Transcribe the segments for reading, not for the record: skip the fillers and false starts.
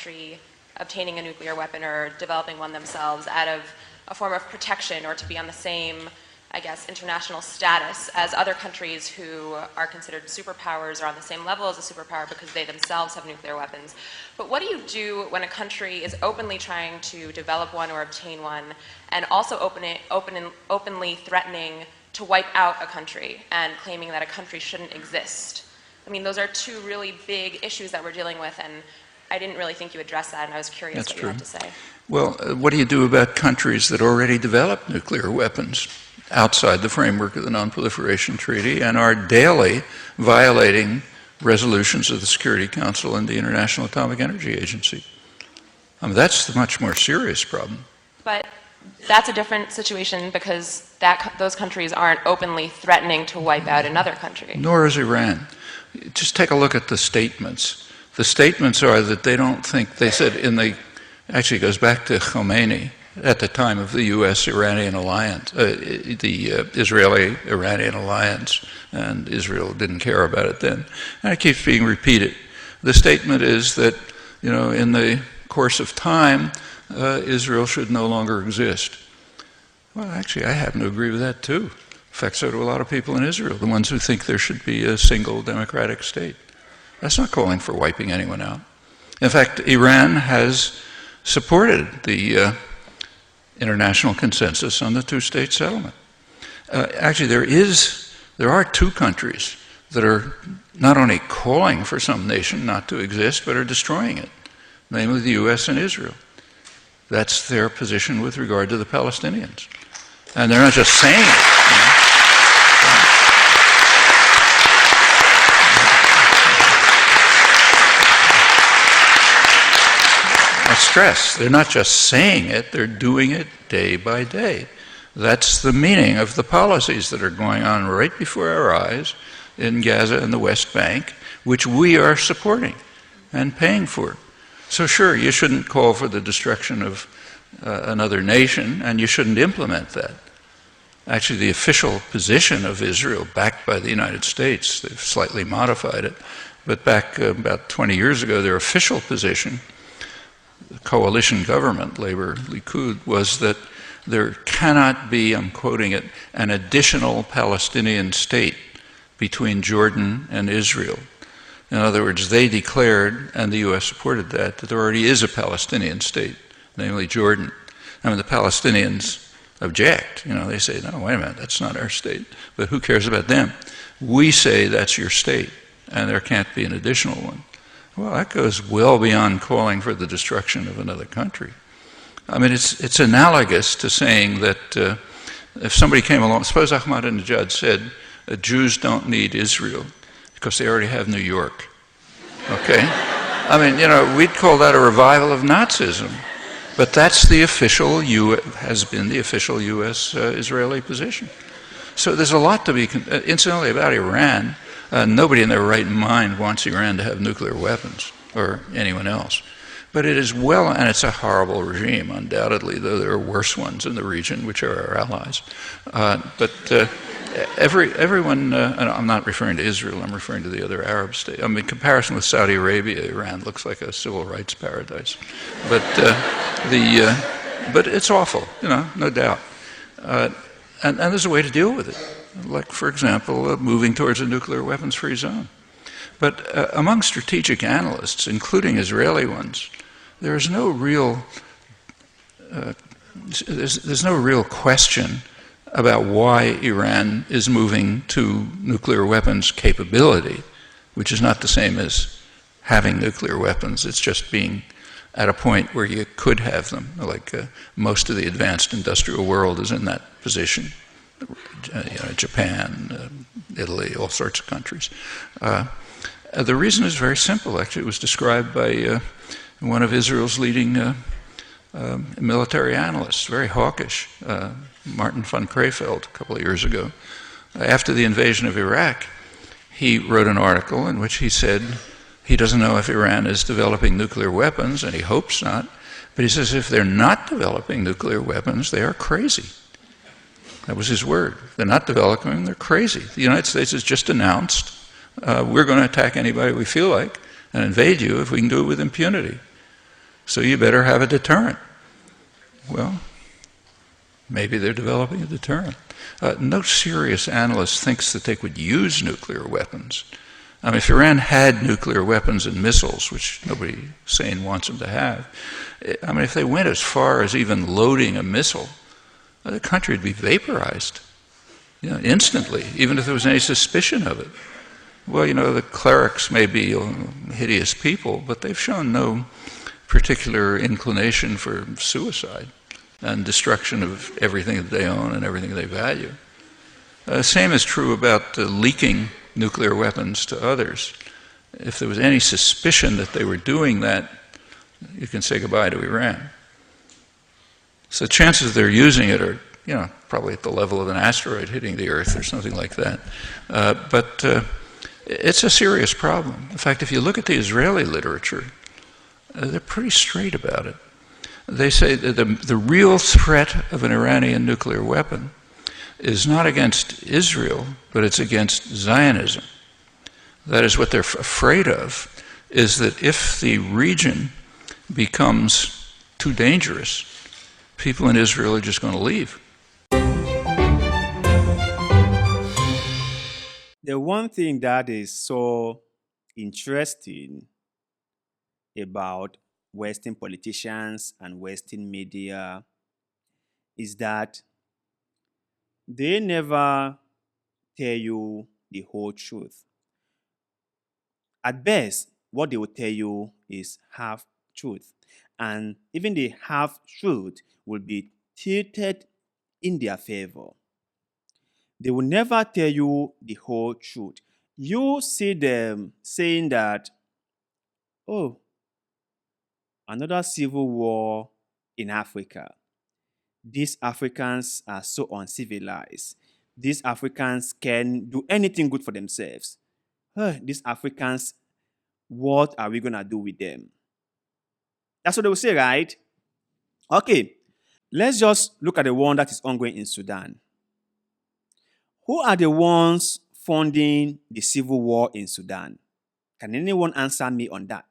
country obtaining a nuclear weapon or developing one themselves out of a form of protection or to be on the same, I guess, international status as other countries who are considered superpowers or on the same level as a superpower because they themselves have nuclear weapons. But what do you do when a country is openly trying to develop one or obtain one and also openly threatening to wipe out a country and claiming that a country shouldn't exist? I mean, those are two really big issues that we're dealing with, and I didn't really think you addressed that, and I was curious what you had to say. Well, what do you do about countries that already develop nuclear weapons outside the framework of the Non-Proliferation Treaty and are daily violating resolutions of the Security Council and the International Atomic Energy Agency? I mean, that's the much more serious problem. But that's a different situation because those countries aren't openly threatening to wipe out another country. Nor is Iran. Just take a look at the statements. The statements are that they don't think, they said actually it goes back to Khomeini at the time of the U.S.-Iranian alliance, the Israeli-Iranian alliance, and Israel didn't care about it then. And it keeps being repeated. The statement is that, in the course of time, Israel should no longer exist. Well, actually, I happen to agree with that too. In fact, so do a lot of people in Israel, the ones who think there should be a single democratic state. That's not calling for wiping anyone out. In fact, Iran has supported the international consensus on the two-state settlement. Actually, there are two countries that are not only calling for some nation not to exist, but are destroying it, namely the U.S. and Israel. That's their position with regard to the Palestinians. And they're not just saying it. I stress, they're not just saying it, they're doing it day by day. That's the meaning of the policies that are going on right before our eyes in Gaza and the West Bank, which we are supporting and paying for. So sure, you shouldn't call for the destruction of another nation, and you shouldn't implement that. Actually, the official position of Israel, backed by the United States, they've slightly modified it, but back about 20 years ago, their official position, the coalition government, Labor, Likud, was that there cannot be, I'm quoting it, an additional Palestinian state between Jordan and Israel. In other words, they declared, and the U.S. supported that there already is a Palestinian state, namely Jordan. I mean, the Palestinians object. They say, no, wait a minute, that's not our state. But who cares about them? We say that's your state, and there can't be an additional one. Well, that goes well beyond calling for the destruction of another country. I mean, it's analogous to saying that if somebody came along, suppose Ahmadinejad said, Jews don't need Israel because they already have New York. Okay? I mean, we'd call that a revival of Nazism. But that's has been the official U.S.-Israeli position. So there's a lot to be, incidentally, about Iran. Nobody in their right mind wants Iran to have nuclear weapons, or anyone else. But it is and it's a horrible regime, undoubtedly, though there are worse ones in the region, which are our allies. Everyone, and I'm not referring to Israel, I'm referring to the other Arab states. I mean, in comparison with Saudi Arabia, Iran looks like a civil rights paradise. But it's awful, no doubt. And there's a way to deal with it. Like, for example, moving towards a nuclear weapons-free zone. But among strategic analysts, including Israeli ones, there's no real question about why Iran is moving to nuclear weapons capability, which is not the same as having nuclear weapons. It's just being at a point where you could have them. Like most of the advanced industrial world is in that position. Japan, Italy, all sorts of countries. The reason is very simple. Actually, it was described by one of Israel's leading military analysts, very hawkish, Martin von Crefeld, a couple of years ago. After the invasion of Iraq, he wrote an article in which he said he doesn't know if Iran is developing nuclear weapons, and he hopes not, but he says if they're not developing nuclear weapons, they are crazy. That was his word. They're not developing them, they're crazy. The United States has just announced we're going to attack anybody we feel like and invade you if we can do it with impunity. so you better have a deterrent. Well, maybe they're developing a deterrent. No serious analyst thinks that they could use nuclear weapons. I mean, if Iran had nuclear weapons and missiles, which nobody sane wants them to have, I mean, if they went as far as even loading a missile, the country would be vaporized, instantly, even if there was any suspicion of it. Well, the clerics may be hideous people, but they've shown no particular inclination for suicide and destruction of everything that they own and everything they value. Same is true about leaking nuclear weapons to others. If there was any suspicion that they were doing that, you can say goodbye to Iran. So chances they're using it are, probably at the level of an asteroid hitting the Earth or something like that. But it's a serious problem. In fact, if you look at the Israeli literature, they're pretty straight about it. They say that the real threat of an Iranian nuclear weapon is not against Israel, but it's against Zionism. That is, what they're afraid of is that if the region becomes too dangerous, people in Israel are just going to leave. The one thing that is so interesting about Western politicians and Western media is that they never tell you the whole truth. At best, what they will tell you is half truth. And even the half truth will be tilted in their favor. They will never tell you the whole truth. You see them saying that, oh, another civil war in Africa. These Africans are so uncivilized. These Africans can do anything good for themselves. These Africans, what are we going to do with them? That's what they will say, right? Okay, let's just look at the one that is ongoing in Sudan. Who are the ones funding the civil war in Sudan? Can anyone answer me on that?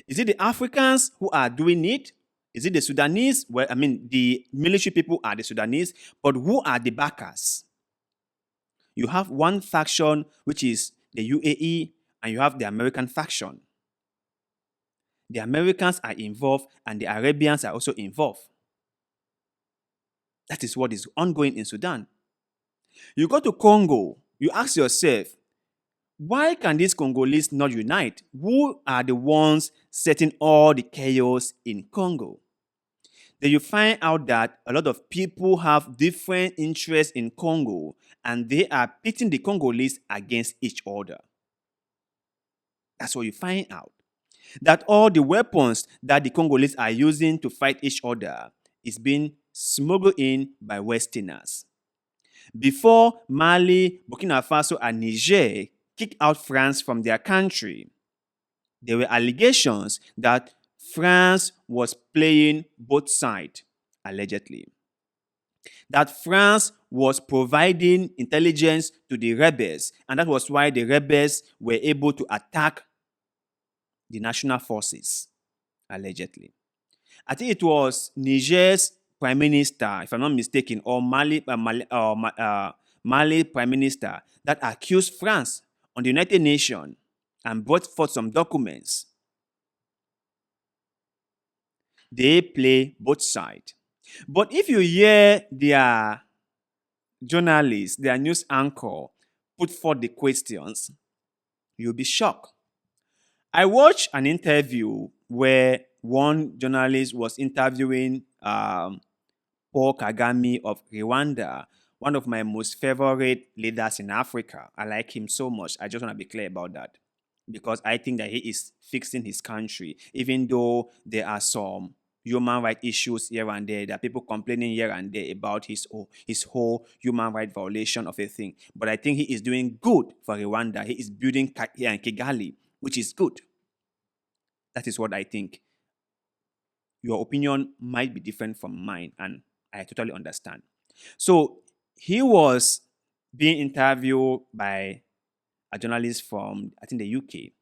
Is it the Africans who are doing it? Is it the Sudanese? Well, I mean, the military people are the Sudanese, but who are the backers? You have one faction, which is the UAE, and you have the American faction. The Americans are involved, and the Arabians are also involved. That is what is ongoing in Sudan. You go to Congo, you ask yourself, why can these Congolese not unite? Who are the ones setting all the chaos in Congo? Then you find out that a lot of people have different interests in Congo, and they are pitting the Congolese against each other. That's what you find out. That all the weapons that the Congolese are using to fight each other is being smuggled in by Westerners. Before Mali, Burkina Faso, and Niger kicked out France from their country, there were allegations that France was playing both sides, allegedly. That France was providing intelligence to the rebels, and that was why the rebels were able to attack the national forces, allegedly. I think it was Niger's prime minister, if I'm not mistaken, or Mali prime minister that accused France on the United Nations and brought forth some documents. They play both sides. But if you hear their journalists, their news anchor, put forth the questions, you'll be shocked. I watched an interview where one journalist was interviewing Paul Kagame of Rwanda, one of my most favorite leaders in Africa. I like him so much. I just want to be clear about that, because I think that he is fixing his country, even though there are some human rights issues here and there. There are people complaining here and there about his whole human rights violation of a thing. But I think he is doing good for Rwanda. He is building here in Kigali, which is good. That is what I think. Your opinion might be different from mine, and I totally understand. So he was being interviewed by a journalist from, I think, the UK.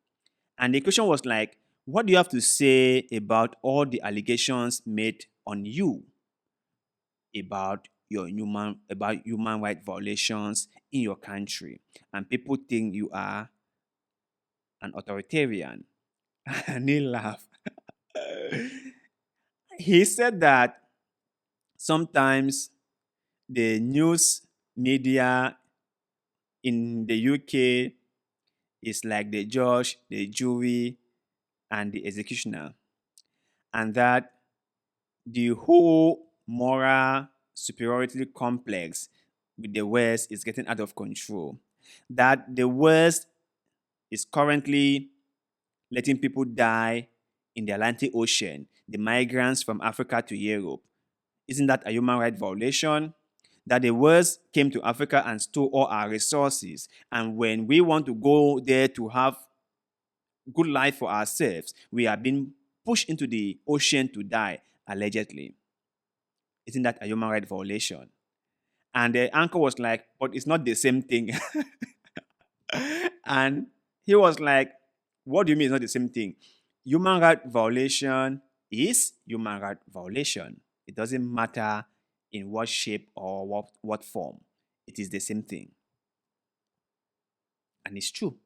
And the question was like, What do you have to say about all the allegations made on you about human rights violations in your country? And people think you are an authoritarian. And he laughed. He said that sometimes the news media in the UK is like the judge, the jury, and the executioner, and that the whole moral superiority complex with the West is getting out of control. That the West is currently letting people die in the Atlantic Ocean, the migrants from Africa to Europe. Isn't that a human rights violation? That the West came to Africa and stole all our resources. And when we want to go there to have good life for ourselves, we are being pushed into the ocean to die, allegedly. Isn't that a human rights violation? And the uncle was like, but it's not the same thing. And he was like, what do you mean it's not the same thing? Human rights violation is human rights violation. It doesn't matter in what shape or what form. It is the same thing. And it's true.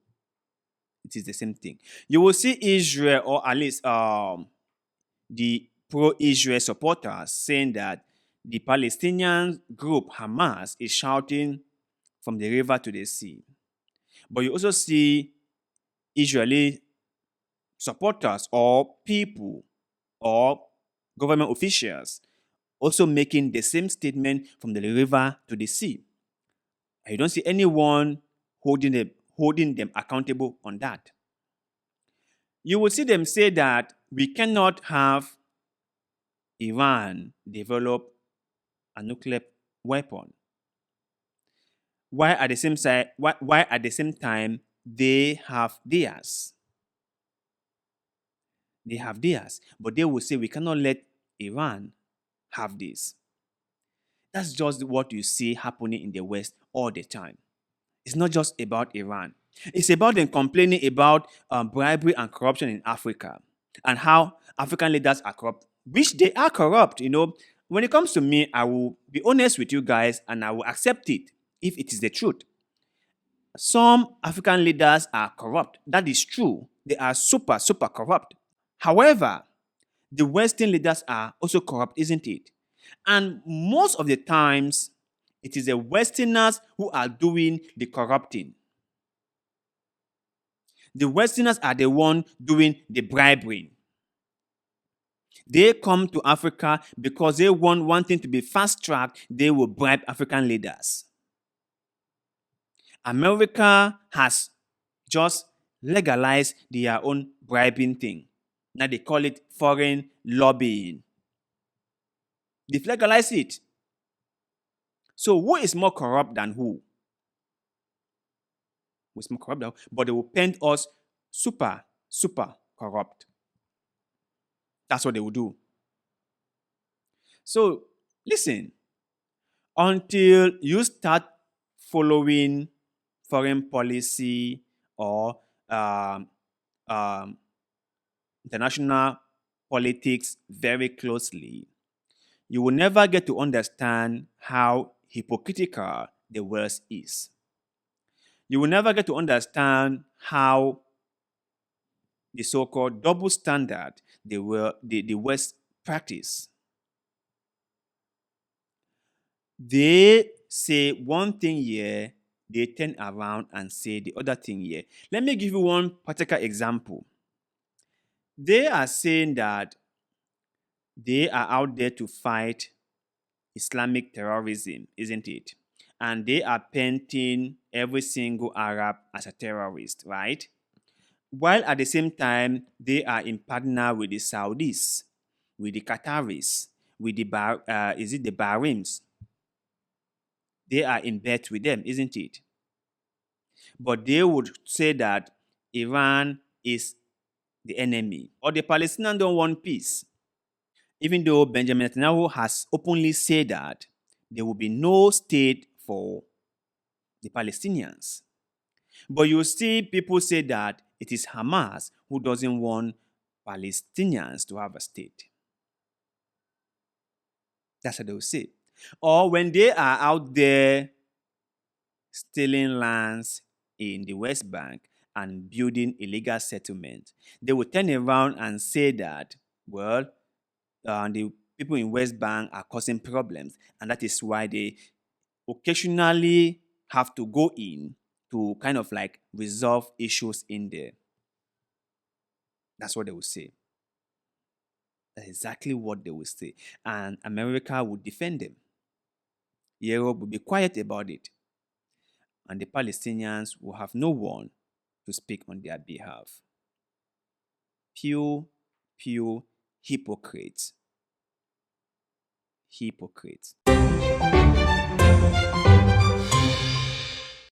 It is the same thing. You will see Israel, or at least the pro-Israel supporters, saying that the Palestinian group Hamas is shouting from the river to the sea. But you also see Israeli supporters or people or government officials also making the same statement from the river to the sea. And you don't see anyone holding them accountable on that. You will see them say that we cannot have Iran develop a nuclear weapon. Why at the same time they have theirs? They have theirs, but they will say we cannot let Iran have this. That's just what you see happening in the West all the time. It's not just about Iran. It's about them complaining about bribery and corruption in Africa and how African leaders are corrupt, which they are corrupt. When it comes to me, I will be honest with you guys and I will accept it if it is the truth. Some African leaders are corrupt. That is true. They are super, super corrupt. However, the Western leaders are also corrupt, isn't it? And most of the times, it is the Westerners who are doing the corrupting. The Westerners are the one doing the bribery. They come to Africa because they want wanting to be fast-tracked. They will bribe African leaders. America has just legalized their own bribing thing. Now they call it foreign lobbying. They've legalized it. So who is more corrupt than who? Who is more corrupt than who? But they will paint us super, super corrupt. That's what they will do. So listen, until you start following foreign policy or international politics very closely, you will never get to understand how hypocritical the West is. You will never get to understand how the so-called double standard the West practice. They say one thing here, they turn around and say the other thing here. Let me give you one particular example. They are saying that they are out there to fight Islamic terrorism, isn't it? And they are painting every single Arab as a terrorist, right? While at the same time, they are in partner with the Saudis, with the Qataris, with the Bahrains. They are in bed with them, isn't it? But they would say that Iran is the enemy, or the Palestinians don't want peace. Even though Benjamin Netanyahu has openly said that there will be no state for the Palestinians. But you see people say that it is Hamas who doesn't want Palestinians to have a state. That's what they will say. Or when they are out there stealing lands in the West Bank and building illegal settlements, they will turn around and say that, well, the people in West Bank are causing problems, and that is why they occasionally have to go in to kind of like resolve issues in there. That's what they will say. That's exactly what they will say. And America will defend them. Europe will be quiet about it. And the Palestinians will have no one to speak on their behalf. Pure, pure hypocrites. Hypocrites.